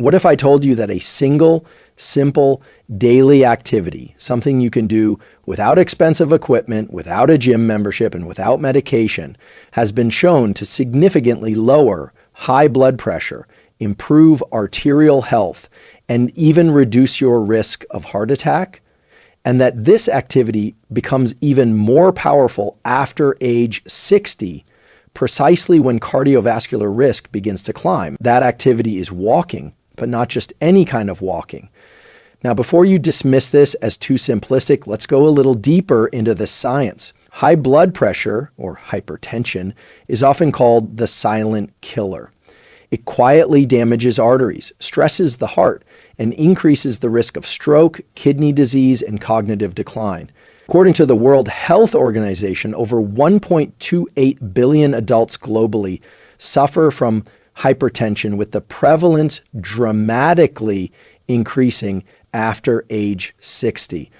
What if I told you that a single, simple, daily activity, something you can do without expensive equipment, without a gym membership, and without medication, has been shown to significantly lower high blood pressure, improve arterial health, and even reduce your risk of heart attack? And that this activity becomes even more powerful after age 60, precisely when cardiovascular risk begins to climb. That activity is walking, but not just any kind of walking. Now, before you dismiss this as too simplistic, let's go a little deeper into the science. High blood pressure, or hypertension, is often called the silent killer. It quietly damages arteries, stresses the heart, and increases the risk of stroke, kidney disease, and cognitive decline. According to the World Health Organization, over 1.28 billion adults globally suffer from hypertension, with the prevalence dramatically increasing after age 60.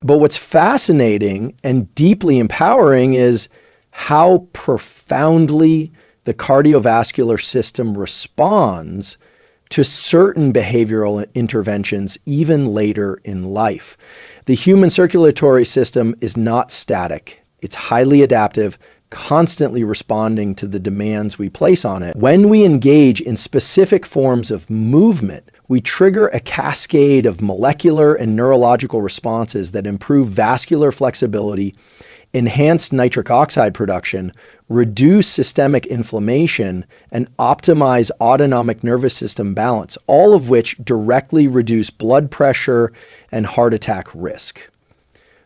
But what's fascinating and deeply empowering is how profoundly the cardiovascular system responds to certain behavioral interventions even later in life. The human circulatory system is not static. It's highly adaptive, constantly responding to the demands we place on it. When we engage in specific forms of movement, we trigger a cascade of molecular and neurological responses that improve vascular flexibility, enhance nitric oxide production, reduce systemic inflammation, and optimize autonomic nervous system balance, all of which directly reduce blood pressure and heart attack risk.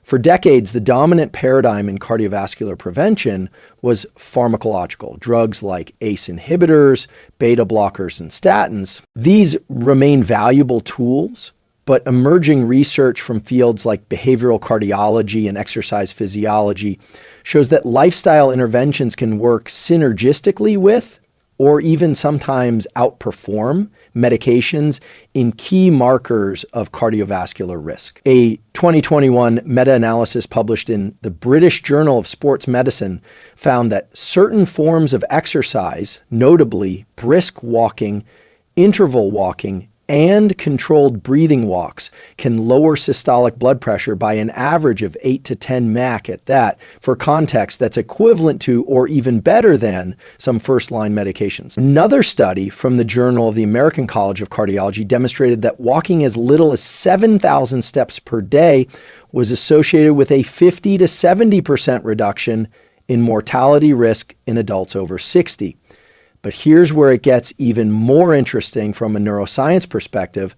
For decades, the dominant paradigm in cardiovascular prevention was pharmacological. Drugs like ACE inhibitors, beta blockers, and statins. These remain valuable tools, but emerging research from fields like behavioral cardiology and exercise physiology shows that lifestyle interventions can work synergistically with, or even sometimes outperform, medications in key markers of cardiovascular risk. A 2021 meta-analysis published in the British Journal of Sports Medicine found that certain forms of exercise, notably brisk walking, interval walking, and controlled breathing walks, can lower systolic blood pressure by an average of 8 to 10 Mac at that. For context, that's equivalent to or even better than some first-line medications. Another study from the Journal of the American College of Cardiology demonstrated that walking as little as 7,000 steps per day was associated with a 50 to 70% reduction in mortality risk in adults over 60. But here's where it gets even more interesting from a neuroscience perspective.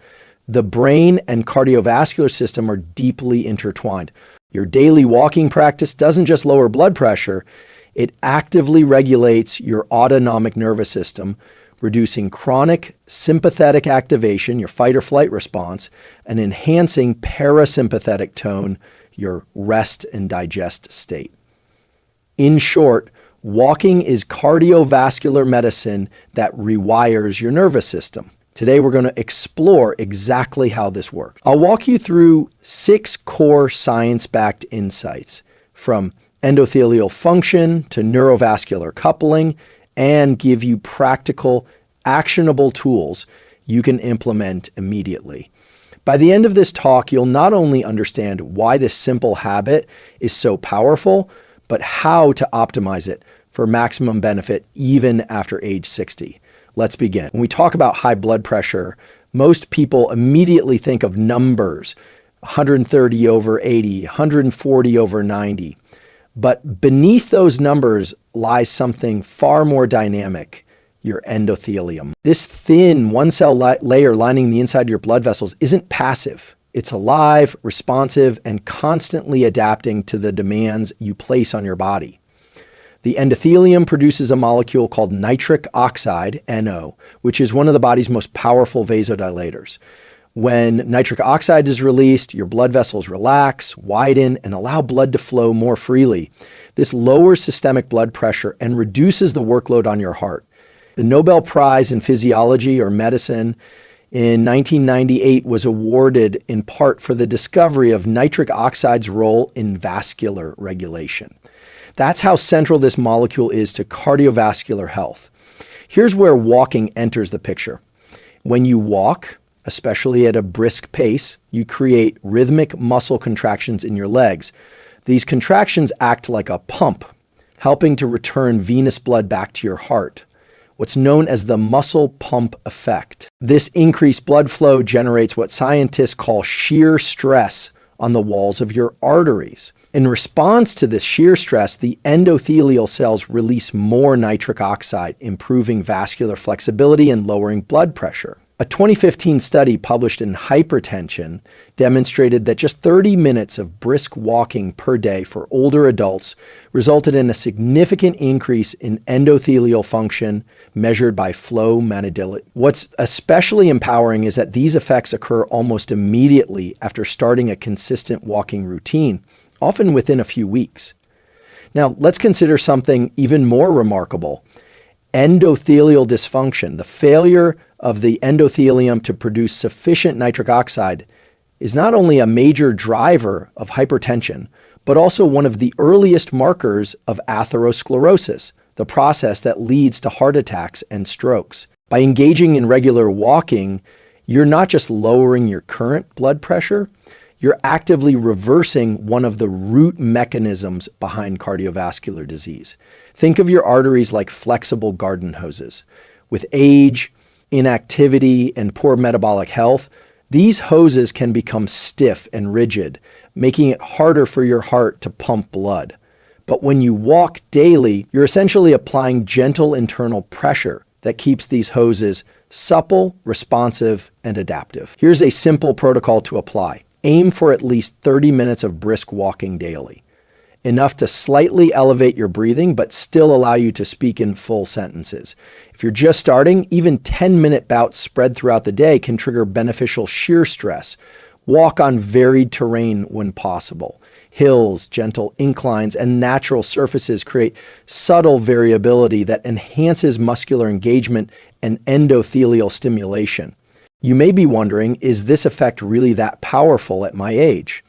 The brain and cardiovascular system are deeply intertwined. Your daily walking practice doesn't just lower blood pressure, it actively regulates your autonomic nervous system, reducing chronic sympathetic activation, your fight or flight response, and enhancing parasympathetic tone, your rest and digest state. In short, walking is cardiovascular medicine that rewires your nervous system. Today, we're going to explore exactly how this works. I'll walk you through 6 core science-backed insights, from endothelial function to neurovascular coupling, and give you practical, actionable tools you can implement immediately. By the end of this talk, you'll not only understand why this simple habit is so powerful, but how to optimize it for maximum benefit even after age 60. Let's begin. When we talk about high blood pressure, most people immediately think of numbers, 130 over 80, 140 over 90. But beneath those numbers lies something far more dynamic, your endothelium. This thin one-cell layer lining the inside of your blood vessels isn't passive. It's alive, responsive, and constantly adapting to the demands you place on your body. The endothelium produces a molecule called nitric oxide, NO, which is one of the body's most powerful vasodilators. When nitric oxide is released, your blood vessels relax, widen, and allow blood to flow more freely. This lowers systemic blood pressure and reduces the workload on your heart. The Nobel Prize in Physiology or Medicine in 1998 was awarded in part for the discovery of nitric oxide's role in vascular regulation. That's how central this molecule is to cardiovascular health. Here's where walking enters the picture. When you walk, especially at a brisk pace, you create rhythmic muscle contractions in your legs. These contractions act like a pump, helping to return venous blood back to your heart, what's known as the muscle pump effect. This increased blood flow generates what scientists call shear stress on the walls of your arteries. In response to this shear stress, the endothelial cells release more nitric oxide, improving vascular flexibility and lowering blood pressure. A 2015 study published in Hypertension demonstrated that just 30 minutes of brisk walking per day for older adults resulted in a significant increase in endothelial function measured by flow manodyl. What's especially empowering is that these effects occur almost immediately after starting a consistent walking routine, often within a few weeks. Now, let's consider something even more remarkable. Endothelial dysfunction, the failure of the endothelium to produce sufficient nitric oxide, is not only a major driver of hypertension, but also one of the earliest markers of atherosclerosis, the process that leads to heart attacks and strokes. By engaging in regular walking, you're not just lowering your current blood pressure, you're actively reversing one of the root mechanisms behind cardiovascular disease. Think of your arteries like flexible garden hoses. With age, inactivity, and poor metabolic health, these hoses can become stiff and rigid, making it harder for your heart to pump blood. But when you walk daily, you're essentially applying gentle internal pressure that keeps these hoses supple, responsive, and adaptive. Here's a simple protocol to apply. Aim for at least 30 minutes of brisk walking daily, enough to slightly elevate your breathing, but still allow you to speak in full sentences. If you're just starting, even 10-minute bouts spread throughout the day can trigger beneficial shear stress. Walk on varied terrain when possible. Hills, gentle inclines, and natural surfaces create subtle variability that enhances muscular engagement and endothelial stimulation. You may be wondering, is this effect really that powerful at my age?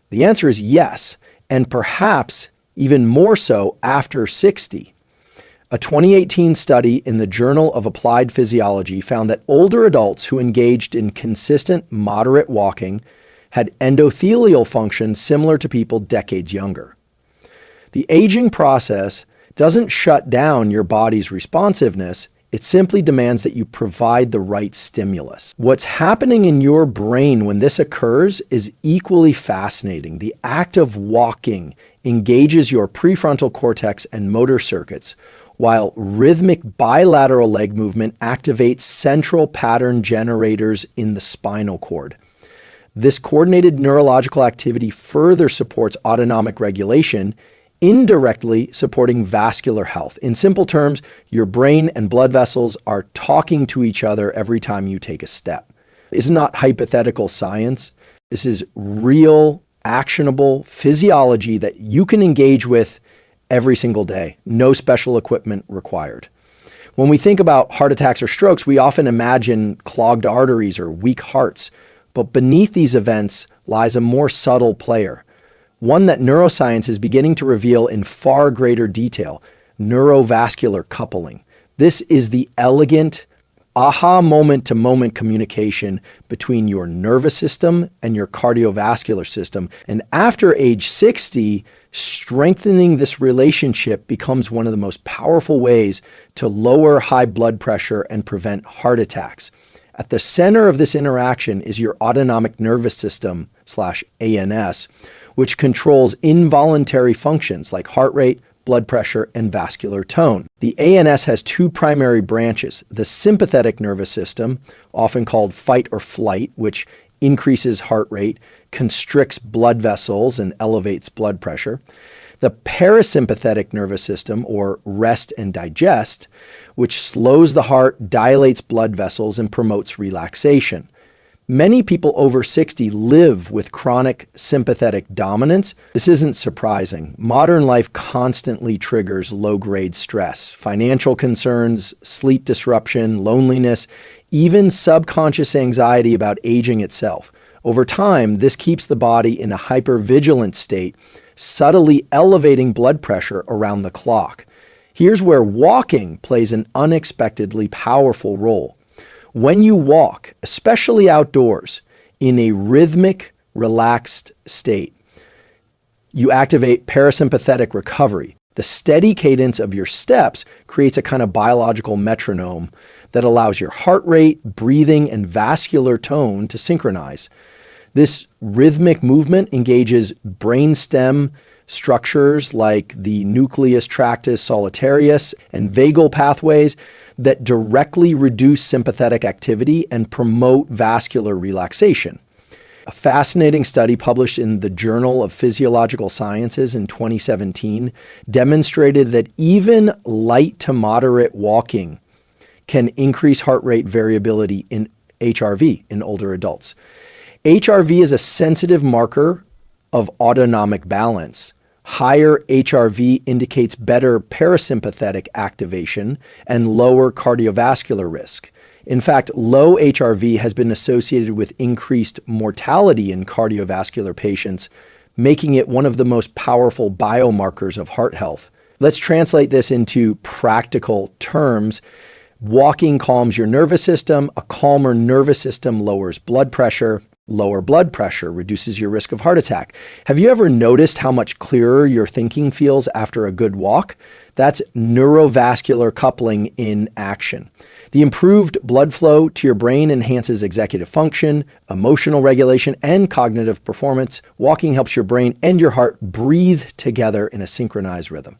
The answer is yes, and perhaps even more so after 60. A 2018 study in the Journal of Applied Physiology found that older adults who engaged in consistent, moderate walking had endothelial function similar to people decades younger. The aging process doesn't shut down your body's responsiveness. It simply demands that you provide the right stimulus. What's happening in your brain when this occurs is equally fascinating. The act of walking engages your prefrontal cortex and motor circuits, while rhythmic bilateral leg movement activates central pattern generators in the spinal cord. This coordinated neurological activity further supports autonomic regulation, indirectly supporting vascular health. In simple terms, your brain and blood vessels are talking to each other every time you take a step. This is not hypothetical science. This is real, actionable physiology that you can engage with every single day. No special equipment required. When we think about heart attacks or strokes, we often imagine clogged arteries or weak hearts. But beneath these events lies a more subtle player, one that neuroscience is beginning to reveal in far greater detail: neurovascular coupling. This is the elegant, aha moment-to-moment communication between your nervous system and your cardiovascular system. And after age 60, strengthening this relationship becomes one of the most powerful ways to lower high blood pressure and prevent heart attacks. At the center of this interaction is your autonomic nervous system /ANS, which controls involuntary functions like heart rate, blood pressure, and vascular tone. The ANS has two primary branches: the sympathetic nervous system, often called fight or flight, which increases heart rate, constricts blood vessels, and elevates blood pressure; the parasympathetic nervous system, or rest and digest, which slows the heart, dilates blood vessels, and promotes relaxation. Many people over 60 live with chronic sympathetic dominance. This isn't surprising. Modern life constantly triggers low-grade stress, financial concerns, sleep disruption, loneliness, even subconscious anxiety about aging itself. Over time, this keeps the body in a hypervigilant state, subtly elevating blood pressure around the clock. Here's where walking plays an unexpectedly powerful role. When you walk, especially outdoors, in a rhythmic, relaxed state, you activate parasympathetic recovery. The steady cadence of your steps creates a kind of biological metronome that allows your heart rate, breathing, and vascular tone to synchronize. This rhythmic movement engages brainstem structures like the nucleus tractus solitarius and vagal pathways that directly reduce sympathetic activity and promote vascular relaxation. A fascinating study published in the Journal of Physiological Sciences in 2017 demonstrated that even light to moderate walking can increase heart rate variability in HRV in older adults. HRV is a sensitive marker of autonomic balance. Higher HRV indicates better parasympathetic activation and lower cardiovascular risk. In fact, low HRV has been associated with increased mortality in cardiovascular patients, making it one of the most powerful biomarkers of heart health. Let's translate this into practical terms. Walking calms your nervous system. A calmer nervous system lowers blood pressure. Lower blood pressure reduces your risk of heart attack. Have you ever noticed how much clearer your thinking feels after a good walk? That's neurovascular coupling in action. The improved blood flow to your brain enhances executive function, emotional regulation, and cognitive performance. Walking helps your brain and your heart breathe together in a synchronized rhythm.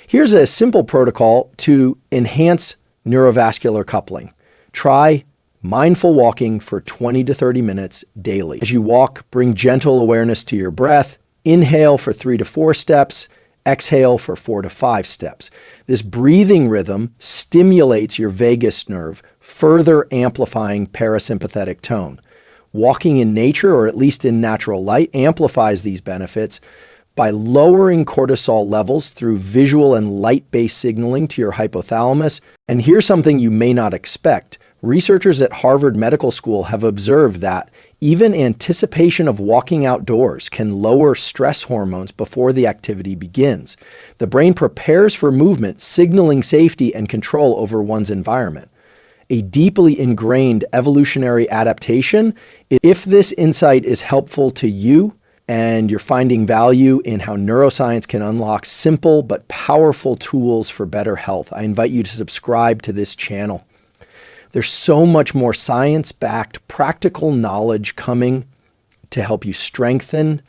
Here's a simple protocol to enhance neurovascular coupling. Try mindful walking for 20 to 30 minutes daily. As you walk, bring gentle awareness to your breath. Inhale for 3 to 4 steps. Exhale for 4 to 5 steps. This breathing rhythm stimulates your vagus nerve, further amplifying parasympathetic tone. Walking in nature, or at least in natural light, amplifies these benefits by lowering cortisol levels through visual and light-based signaling to your hypothalamus. And here's something you may not expect. Researchers at Harvard Medical School have observed that even anticipation of walking outdoors can lower stress hormones before the activity begins. The brain prepares for movement, signaling safety and control over one's environment. A deeply ingrained evolutionary adaptation. If this insight is helpful to you and you're finding value in how neuroscience can unlock simple but powerful tools for better health, I invite you to subscribe to this channel. There's so much more science-backed, practical knowledge coming to help you strengthen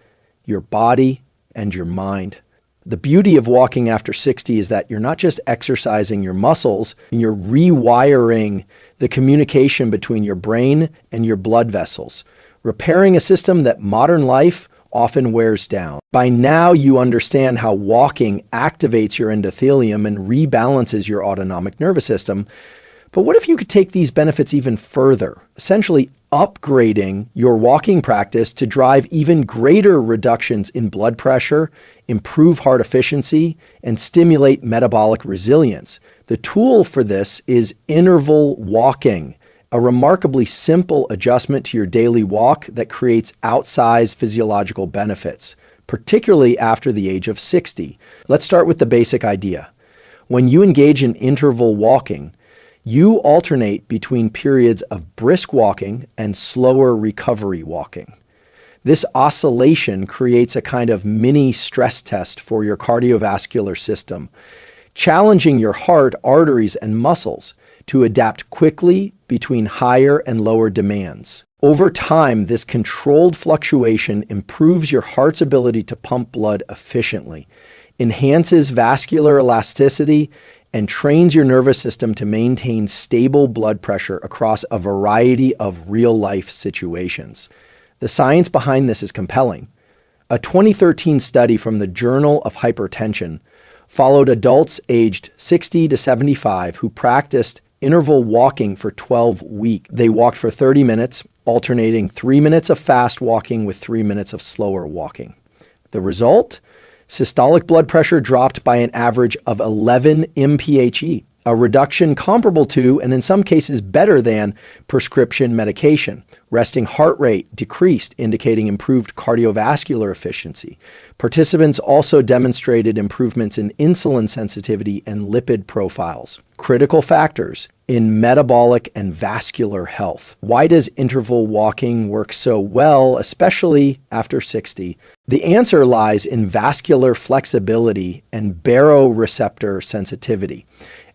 your body and your mind. The beauty of walking after 60 is that you're not just exercising your muscles, you're rewiring the communication between your brain and your blood vessels, repairing a system that modern life often wears down. By now, you understand how walking activates your endothelium and rebalances your autonomic nervous system. But what if you could take these benefits even further, essentially upgrading your walking practice to drive even greater reductions in blood pressure, improve heart efficiency, and stimulate metabolic resilience? The tool for this is interval walking, a remarkably simple adjustment to your daily walk that creates outsized physiological benefits, particularly after the age of 60. Let's start with the basic idea. When you engage in interval walking, you alternate between periods of brisk walking and slower recovery walking. This oscillation creates a kind of mini stress test for your cardiovascular system, challenging your heart, arteries, and muscles to adapt quickly between higher and lower demands. Over time, this controlled fluctuation improves your heart's ability to pump blood efficiently, enhances vascular elasticity, and trains your nervous system to maintain stable blood pressure across a variety of real-life situations. The science behind this is compelling. A 2013 study from the Journal of Hypertension followed adults aged 60 to 75 who practiced interval walking for 12 weeks. They walked for 30 minutes, alternating 3 minutes of fast walking with 3 minutes of slower walking. The result? Systolic blood pressure dropped by an average of 11 mphe, a reduction comparable to, and in some cases better than, prescription medication. Resting heart rate decreased, indicating improved cardiovascular efficiency. Participants also demonstrated improvements in insulin sensitivity and lipid profiles. Critical factors in metabolic and vascular health. Why does interval walking work so well, especially after 60? The answer lies in vascular flexibility and baroreceptor sensitivity.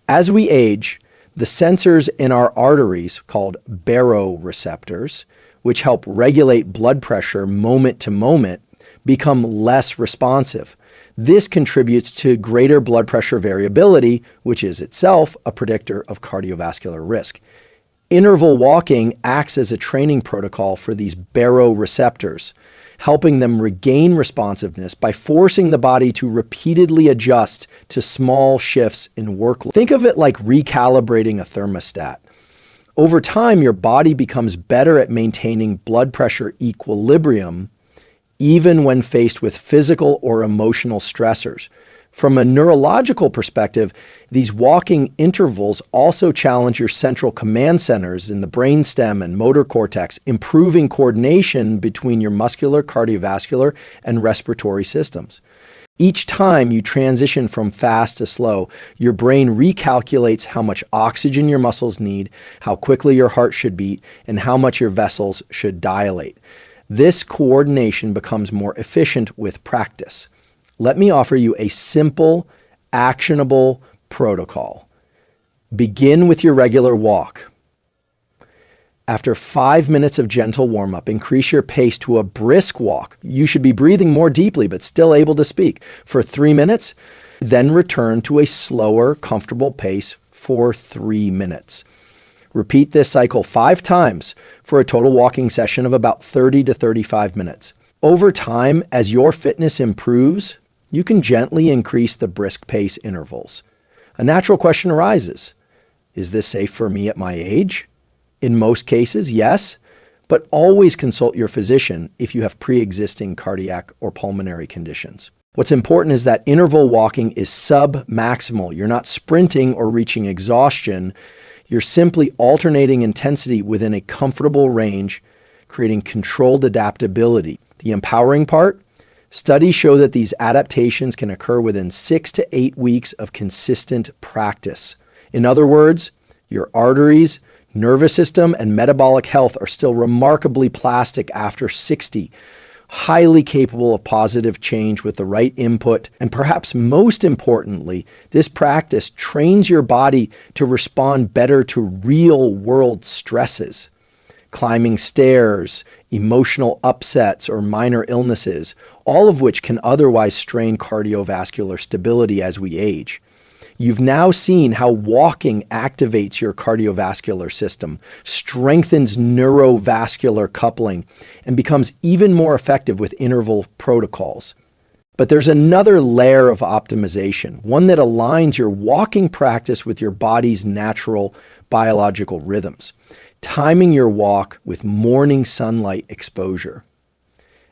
As we age, the sensors in our arteries, called baroreceptors, which help regulate blood pressure moment to moment, become less responsive. This contributes to greater blood pressure variability, which is itself a predictor of cardiovascular risk. Interval walking acts as a training protocol for these baroreceptors, helping them regain responsiveness by forcing the body to repeatedly adjust to small shifts in workload. Think of it like recalibrating a thermostat. Over time, your body becomes better at maintaining blood pressure equilibrium, even when faced with physical or emotional stressors. From a neurological perspective, these walking intervals also challenge your central command centers in the brainstem and motor cortex, improving coordination between your muscular, cardiovascular, and respiratory systems. Each time you transition from fast to slow, your brain recalculates how much oxygen your muscles need, how quickly your heart should beat, and how much your vessels should dilate. This coordination becomes more efficient with practice. Let me offer you a simple, actionable protocol. Begin with your regular walk. After 5 minutes of gentle warm-up, increase your pace to a brisk walk. You should be breathing more deeply, but still able to speak for 3 minutes. Then return to a slower, comfortable pace for 3 minutes. Repeat this cycle 5 times for a total walking session of about 30 to 35 minutes. Over time, as your fitness improves, you can gently increase the brisk pace intervals. A natural question arises. Is this safe for me at my age? In most cases, yes, but always consult your physician if you have pre-existing cardiac or pulmonary conditions. What's important is that interval walking is sub-maximal. You're not sprinting or reaching exhaustion. You're simply alternating intensity within a comfortable range, creating controlled adaptability. The empowering part? Studies show that these adaptations can occur within 6 to 8 weeks of consistent practice. In other words, your arteries, nervous system, and metabolic health are still remarkably plastic after 60, highly capable of positive change with the right input, and perhaps most importantly, this practice trains your body to respond better to real-world stresses. Climbing stairs, emotional upsets, or minor illnesses, all of which can otherwise strain cardiovascular stability as we age. You've now seen how walking activates your cardiovascular system, strengthens neurovascular coupling, and becomes even more effective with interval protocols. But there's another layer of optimization, one that aligns your walking practice with your body's natural biological rhythms. Timing your walk with morning sunlight exposure.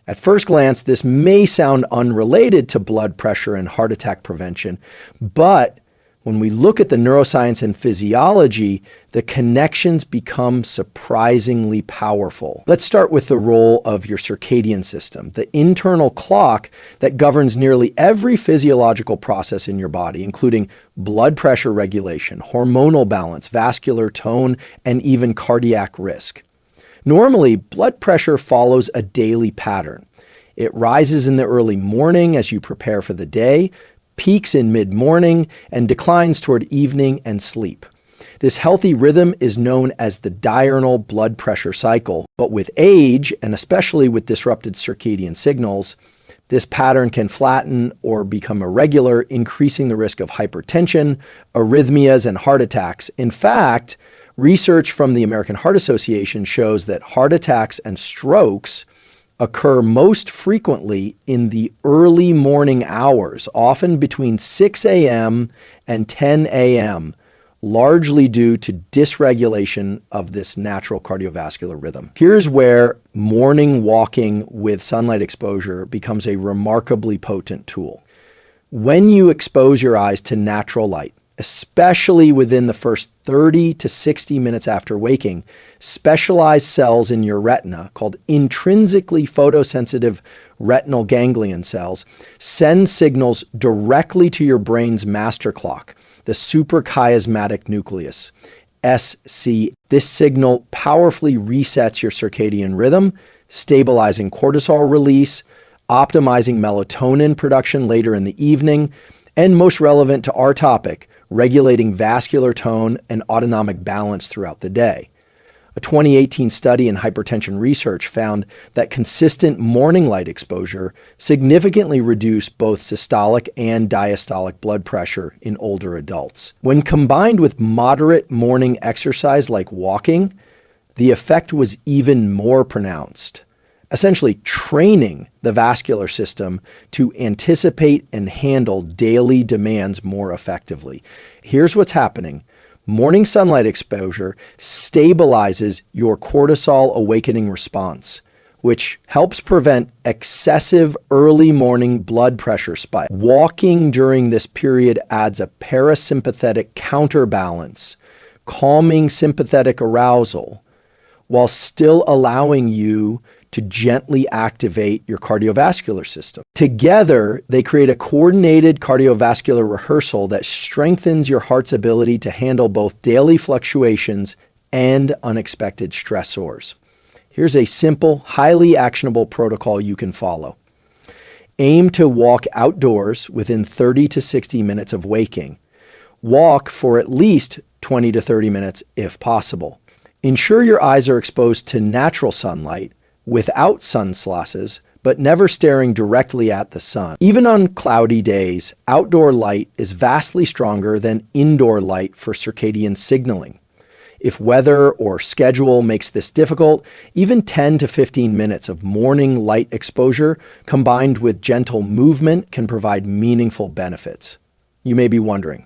At first glance, this may sound unrelated to blood pressure and heart attack prevention, but when we look at the neuroscience and physiology, the connections become surprisingly powerful. Let's start with the role of your circadian system, the internal clock that governs nearly every physiological process in your body, including blood pressure regulation, hormonal balance, vascular tone, and even cardiac risk. Normally, blood pressure follows a daily pattern. It rises in the early morning as you prepare for the day, peaks in mid-morning, and declines toward evening and sleep. This healthy rhythm is known as the diurnal blood pressure cycle, but with age, and especially with disrupted circadian signals, this pattern can flatten or become irregular, increasing the risk of hypertension, arrhythmias, and heart attacks. In fact, research from the American Heart Association shows that heart attacks and strokes occur most frequently in the early morning hours, often between 6 a.m. and 10 a.m., largely due to dysregulation of this natural cardiovascular rhythm. Here's where morning walking with sunlight exposure becomes a remarkably potent tool. When you expose your eyes to natural light, especially within the first 30 to 60 minutes after waking. Specialized cells in your retina, called intrinsically photosensitive retinal ganglion cells, send signals directly to your brain's master clock, the suprachiasmatic nucleus, SC. This signal powerfully resets your circadian rhythm, stabilizing cortisol release, optimizing melatonin production later in the evening, and most relevant to our topic, regulating vascular tone and autonomic balance throughout the day. A 2018 study in hypertension research found that consistent morning light exposure significantly reduced both systolic and diastolic blood pressure in older adults. When combined with moderate morning exercise like walking, the effect was even more pronounced, essentially training the vascular system to anticipate and handle daily demands more effectively. Here's what's happening. Morning sunlight exposure stabilizes your cortisol awakening response, which helps prevent excessive early morning blood pressure spike. Walking during this period adds a parasympathetic counterbalance, calming sympathetic arousal, while still allowing you to gently activate your cardiovascular system. Together, they create a coordinated cardiovascular rehearsal that strengthens your heart's ability to handle both daily fluctuations and unexpected stressors. Here's a simple, highly actionable protocol you can follow. Aim to walk outdoors within 30 to 60 minutes of waking. Walk for at least 20 to 30 minutes if possible. Ensure your eyes are exposed to natural sunlight without sunglasses, but never staring directly at the sun. Even on cloudy days, outdoor light is vastly stronger than indoor light for circadian signaling. If weather or schedule makes this difficult, even 10 to 15 minutes of morning light exposure combined with gentle movement can provide meaningful benefits. You may be wondering,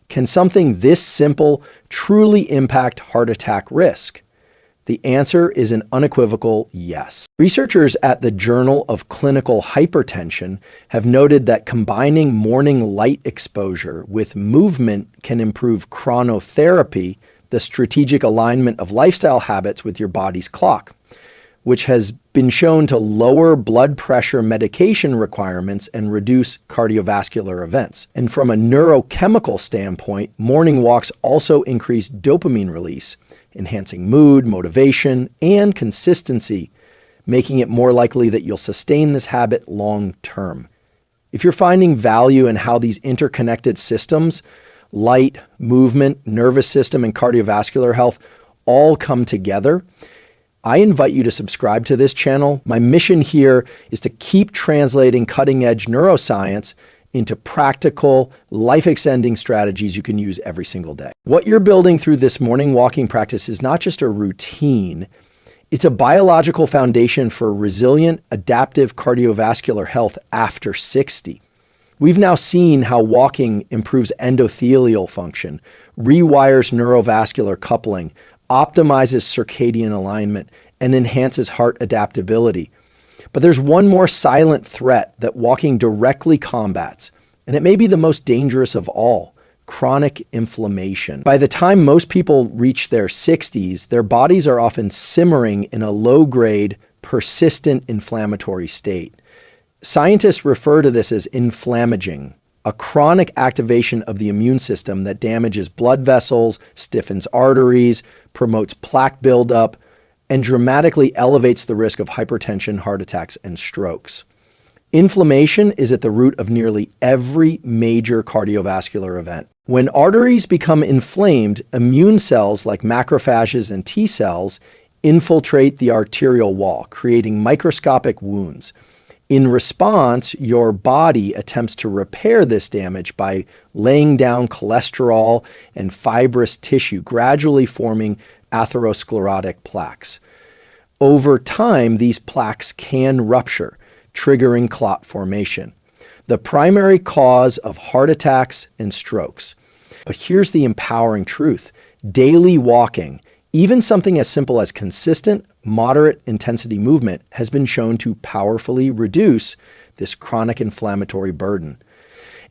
can something this simple truly impact heart attack risk? The answer is an unequivocal yes. Researchers at the Journal of Clinical Hypertension have noted that combining morning light exposure with movement can improve chronotherapy, the strategic alignment of lifestyle habits with your body's clock, which has been shown to lower blood pressure medication requirements and reduce cardiovascular events. And from a neurochemical standpoint, morning walks also increase dopamine release, enhancing mood, motivation, and consistency, making it more likely that you'll sustain this habit long term. If you're finding value in how these interconnected systems, light, movement, nervous system, and cardiovascular health all come together, I invite you to subscribe to this channel. My mission here is to keep translating cutting-edge neuroscience into practical, life-extending strategies you can use every single day. What you're building through this morning walking practice is not just a routine, it's a biological foundation for resilient, adaptive cardiovascular health after 60. We've now seen how walking improves endothelial function, rewires neurovascular coupling, optimizes circadian alignment, and enhances heart adaptability. But there's one more silent threat that walking directly combats, and it may be the most dangerous of all: chronic inflammation. By the time most people reach their 60s, their bodies are often simmering in a low-grade, persistent inflammatory state. Scientists refer to this as inflammaging, a chronic activation of the immune system that damages blood vessels, stiffens arteries, promotes plaque buildup, and dramatically elevates the risk of hypertension, heart attacks, and strokes. Inflammation is at the root of nearly every major cardiovascular event. When arteries become inflamed, immune cells like macrophages and T cells infiltrate the arterial wall, creating microscopic wounds. In response, your body attempts to repair this damage by laying down cholesterol and fibrous tissue, gradually forming atherosclerotic plaques. Over time, these plaques can rupture, triggering clot formation, the primary cause of heart attacks and strokes. But here's the empowering truth. Daily walking, even something as simple as consistent, moderate intensity movement, has been shown to powerfully reduce this chronic inflammatory burden.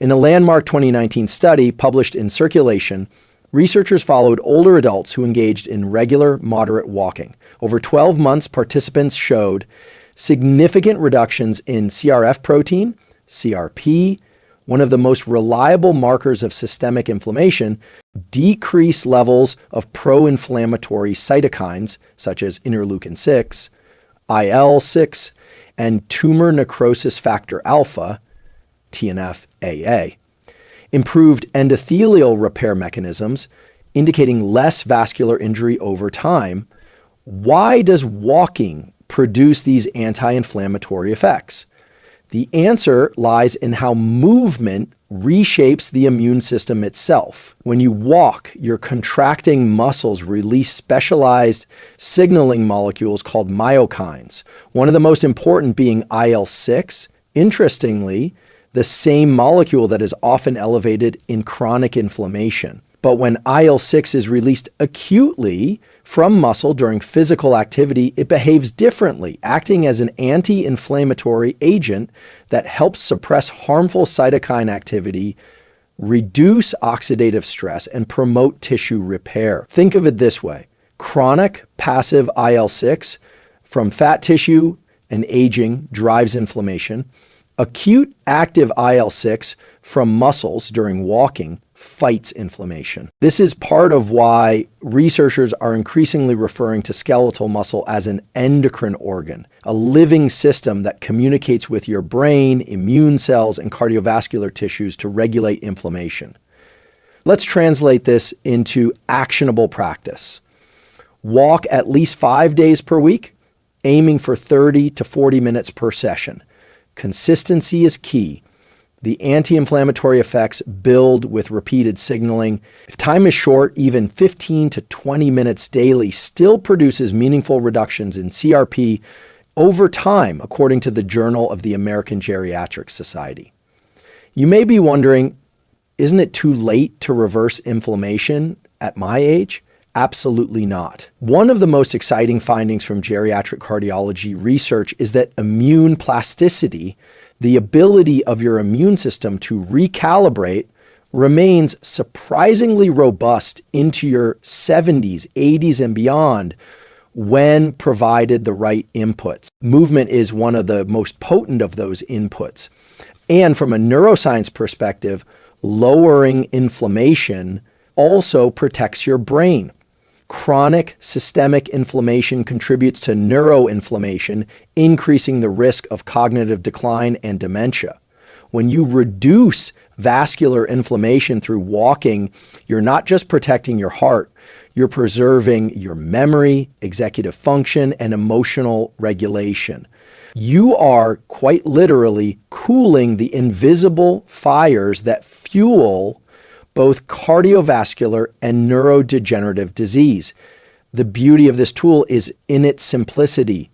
In a landmark 2019 study published in Circulation, researchers followed older adults who engaged in regular, moderate walking. Over 12 months, participants showed significant reductions in CRF protein, CRP, one of the most reliable markers of systemic inflammation, decreased levels of pro-inflammatory cytokines such as interleukin-6, IL-6, and tumor necrosis factor alpha, TNF-AA. Improved endothelial repair mechanisms, indicating less vascular injury over time. Why does walking produce these anti-inflammatory effects? The answer lies in how movement reshapes the immune system itself. When you walk, your contracting muscles release specialized signaling molecules called myokines, one of the most important being IL-6. Interestingly, the same molecule that is often elevated in chronic inflammation. But when IL-6 is released acutely from muscle during physical activity, it behaves differently, acting as an anti-inflammatory agent that helps suppress harmful cytokine activity, reduce oxidative stress, and promote tissue repair. Think of it this way. Chronic passive IL-6 from fat tissue and aging drives inflammation. Acute active IL-6 from muscles during walking fights inflammation. This is part of why researchers are increasingly referring to skeletal muscle as an endocrine organ, a living system that communicates with your brain, immune cells, and cardiovascular tissues to regulate inflammation. Let's translate this into actionable practice. Walk at least 5 days per week, aiming for 30 to 40 minutes per session. Consistency is key. The anti-inflammatory effects build with repeated signaling. If time is short, even 15 to 20 minutes daily still produces meaningful reductions in CRP over time, according to the Journal of the American Geriatric Society. You may be wondering, isn't it too late to reverse inflammation at my age? Absolutely not. One of the most exciting findings from geriatric cardiology research is that immune plasticity, the ability of your immune system to recalibrate, remains surprisingly robust into your 70s, 80s, and beyond when provided the right inputs. Movement is one of the most potent of those inputs. And from a neuroscience perspective, lowering inflammation also protects your brain. Chronic systemic inflammation contributes to neuroinflammation, increasing the risk of cognitive decline and dementia. When you reduce vascular inflammation through walking, you're not just protecting your heart, you're preserving your memory, executive function, and emotional regulation. You are quite literally cooling the invisible fires that fuel both cardiovascular and neurodegenerative disease. The beauty of this tool is in its simplicity.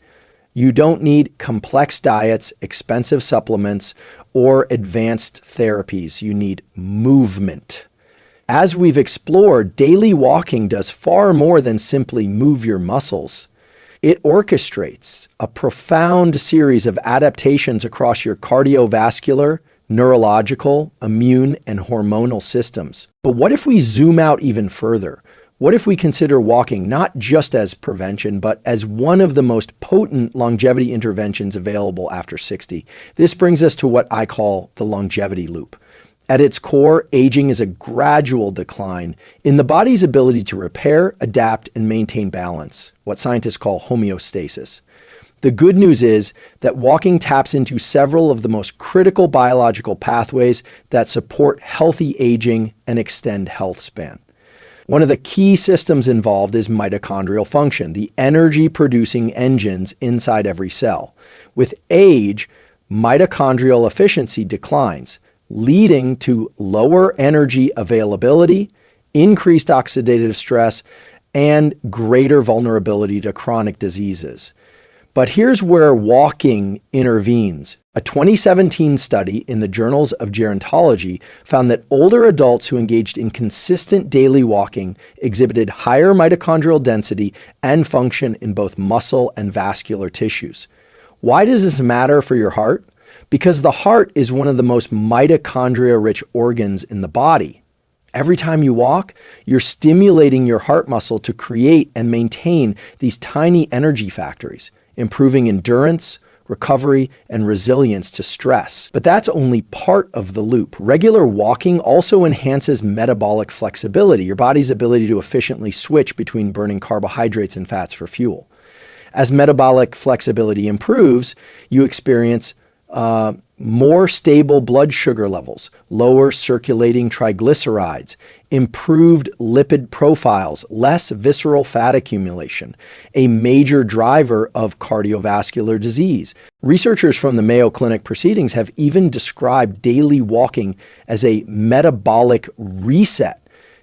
You don't need complex diets, expensive supplements, or advanced therapies. You need movement. As we've explored, daily walking does far more than simply move your muscles. It orchestrates a profound series of adaptations across your cardiovascular, neurological, immune, and hormonal systems. But what if we zoom out even further? What if we consider walking not just as prevention, but as one of the most potent longevity interventions available after 60? This brings us to what I call the longevity loop. At its core, aging is a gradual decline in the body's ability to repair, adapt, and maintain balance, what scientists call homeostasis. The good news is that walking taps into several of the most critical biological pathways that support healthy aging and extend health span. One of the key systems involved is mitochondrial function, the energy-producing engines inside every cell. With age, mitochondrial efficiency declines, leading to lower energy availability, increased oxidative stress, and greater vulnerability to chronic diseases. But here's where walking intervenes. A 2017 study in the Journals of Gerontology found that older adults who engaged in consistent daily walking exhibited higher mitochondrial density and function in both muscle and vascular tissues. Why does this matter for your heart? Because the heart is one of the most mitochondria-rich organs in the body. Every time you walk, you're stimulating your heart muscle to create and maintain these tiny energy factories, improving endurance, recovery, and resilience to stress. But that's only part of the loop. Regular walking also enhances metabolic flexibility, your body's ability to efficiently switch between burning carbohydrates and fats for fuel. As metabolic flexibility improves, you experience more stable blood sugar levels, lower circulating triglycerides, improved lipid profiles, less visceral fat accumulation, a major driver of cardiovascular disease. Researchers from the Mayo Clinic proceedings have even described daily walking as a metabolic reset,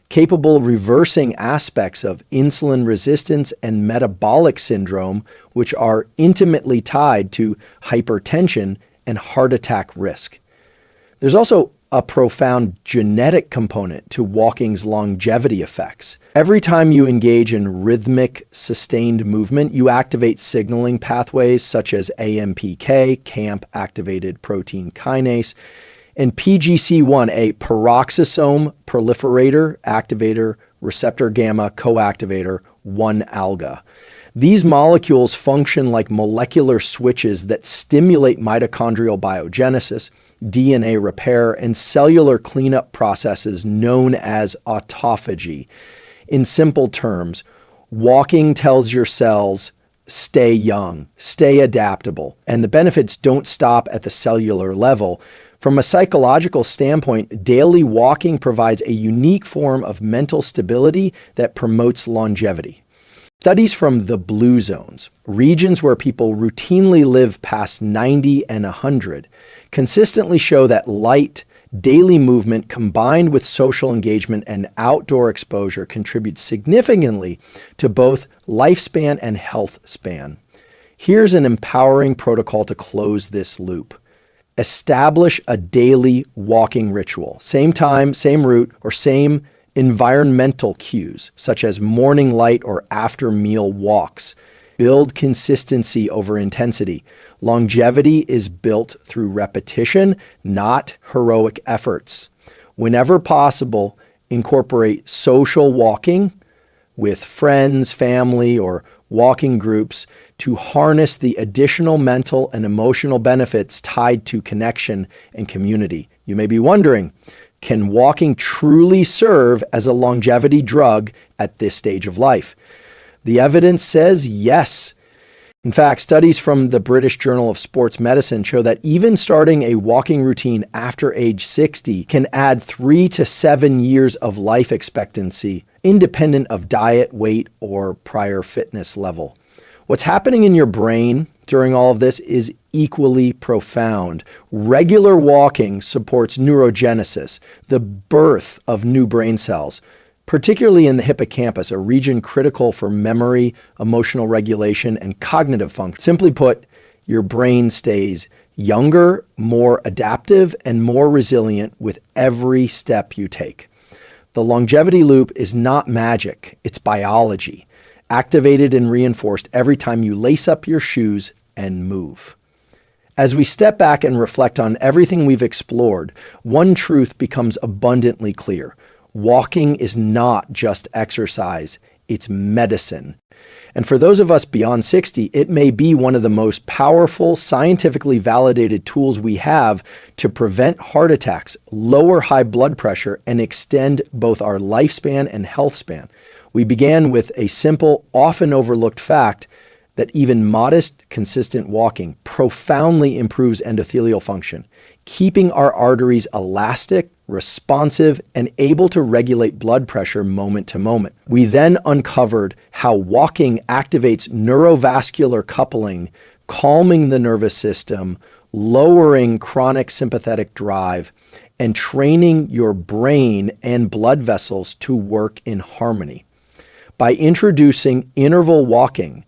capable of reversing aspects of insulin resistance and metabolic syndrome, which are intimately tied to hypertension and heart attack risk. There's also a profound genetic component to walking's longevity effects. Every time you engage in rhythmic, sustained movement, you activate signaling pathways such as AMPK, CAMP-activated protein kinase, and PGC1, a peroxisome proliferator activator receptor gamma coactivator 1-alga. These molecules function like molecular switches that stimulate mitochondrial biogenesis, DNA repair, and cellular cleanup processes known as autophagy. In simple terms, walking tells your cells, stay young, stay adaptable, and the benefits don't stop at the cellular level. From a psychological standpoint, daily walking provides a unique form of mental stability that promotes longevity. Studies from the blue zones, regions where people routinely live past 90 and 100, consistently show that light, daily movement combined with social engagement and outdoor exposure contributes significantly to both lifespan and health span. Here's an empowering protocol to close this loop. Establish a daily walking ritual. Same time, same route, or same environmental cues, such as morning light or after meal walks. Build consistency over intensity. Longevity is built through repetition, not heroic efforts. Whenever possible, incorporate social walking with friends, family, or walking groups to harness the additional mental and emotional benefits tied to connection and community. You may be wondering, can walking truly serve as a longevity drug at this stage of life? The evidence says yes. In fact, studies from the British Journal of Sports Medicine show that even starting a walking routine after age 60 can add 3 to 7 years of life expectancy, independent of diet, weight, or prior fitness level. What's happening in your brain during all of this is equally profound. Regular walking supports neurogenesis, the birth of new brain cells, particularly in the hippocampus, a region critical for memory, emotional regulation, and cognitive function. Simply put, your brain stays younger, more adaptive, and more resilient with every step you take. The longevity loop is not magic, it's biology, activated and reinforced every time you lace up your shoes and move. As we step back and reflect on everything we've explored, one truth becomes abundantly clear. Walking is not just exercise, it's medicine. And for those of us beyond 60, it may be one of the most powerful, scientifically validated tools we have to prevent heart attacks, lower high blood pressure, and extend both our lifespan and health span. We began with a simple, often overlooked fact that even modest, consistent walking profoundly improves endothelial function, keeping our arteries elastic, responsive, and able to regulate blood pressure moment to moment. We then uncovered how walking activates neurovascular coupling, calming the nervous system, lowering chronic sympathetic drive, and training your brain and blood vessels to work in harmony. By introducing interval walking,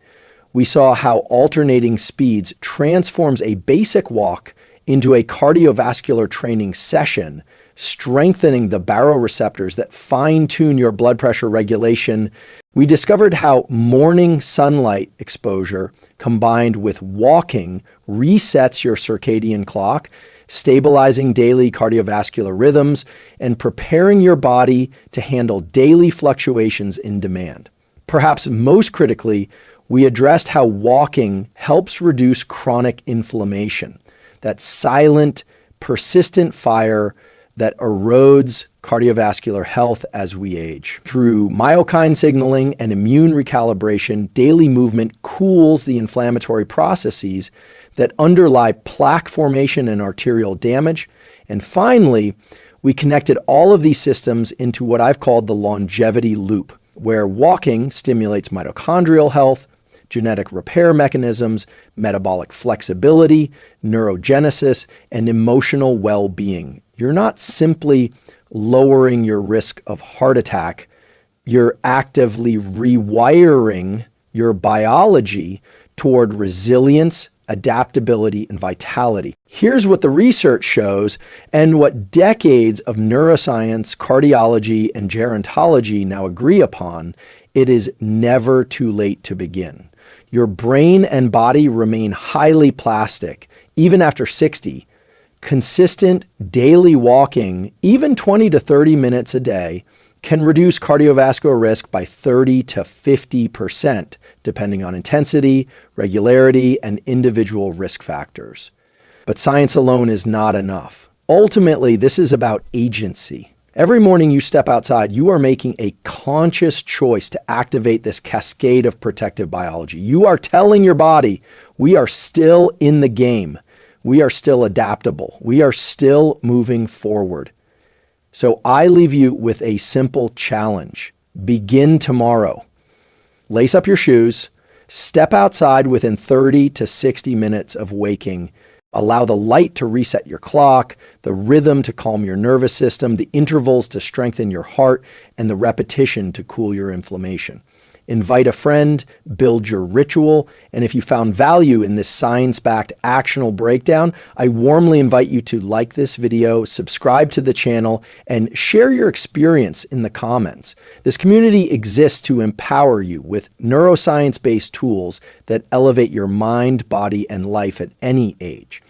we saw how alternating speeds transforms a basic walk into a cardiovascular training session, strengthening the baroreceptors that fine-tune your blood pressure regulation. We discovered how morning sunlight exposure combined with walking resets your circadian clock, stabilizing daily cardiovascular rhythms, and preparing your body to handle daily fluctuations in demand. Perhaps most critically, we addressed how walking helps reduce chronic inflammation, that silent, persistent fire that erodes cardiovascular health as we age. Through myokine signaling and immune recalibration, daily movement cools the inflammatory processes that underlie plaque formation and arterial damage. And finally, we connected all of these systems into what I've called the longevity loop, where walking stimulates mitochondrial health, genetic repair mechanisms, metabolic flexibility, neurogenesis, and emotional well-being. You're not simply lowering your risk of heart attack, you're actively rewiring your biology toward resilience, adaptability, and vitality. Here's what the research shows and what decades of neuroscience, cardiology, and gerontology now agree upon. It is never too late to begin. Your brain and body remain highly plastic, even after 60. Consistent daily walking, even 20 to 30 minutes a day, can reduce cardiovascular risk by 30 to 50%, depending on intensity, regularity, and individual risk factors. But science alone is not enough. Ultimately, this is about agency. Every morning you step outside, you are making a conscious choice to activate this cascade of protective biology. You are telling your body, we are still in the game. We are still adaptable. We are still moving forward. So I leave you with a simple challenge. Begin tomorrow. Lace up your shoes, step outside within 30 to 60 minutes of waking. Allow the light to reset your clock, the rhythm to calm your nervous system, the intervals to strengthen your heart, and the repetition to cool your inflammation. Invite a friend, build your ritual, and if you found value in this science-backed actionable breakdown, I warmly invite you to like this video, subscribe to the channel, and share your experience in the comments. This community exists to empower you with neuroscience-based tools that elevate your mind, body, and life at any age.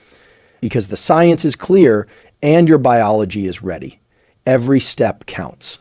Because the science is clear and your biology is ready. Every step counts.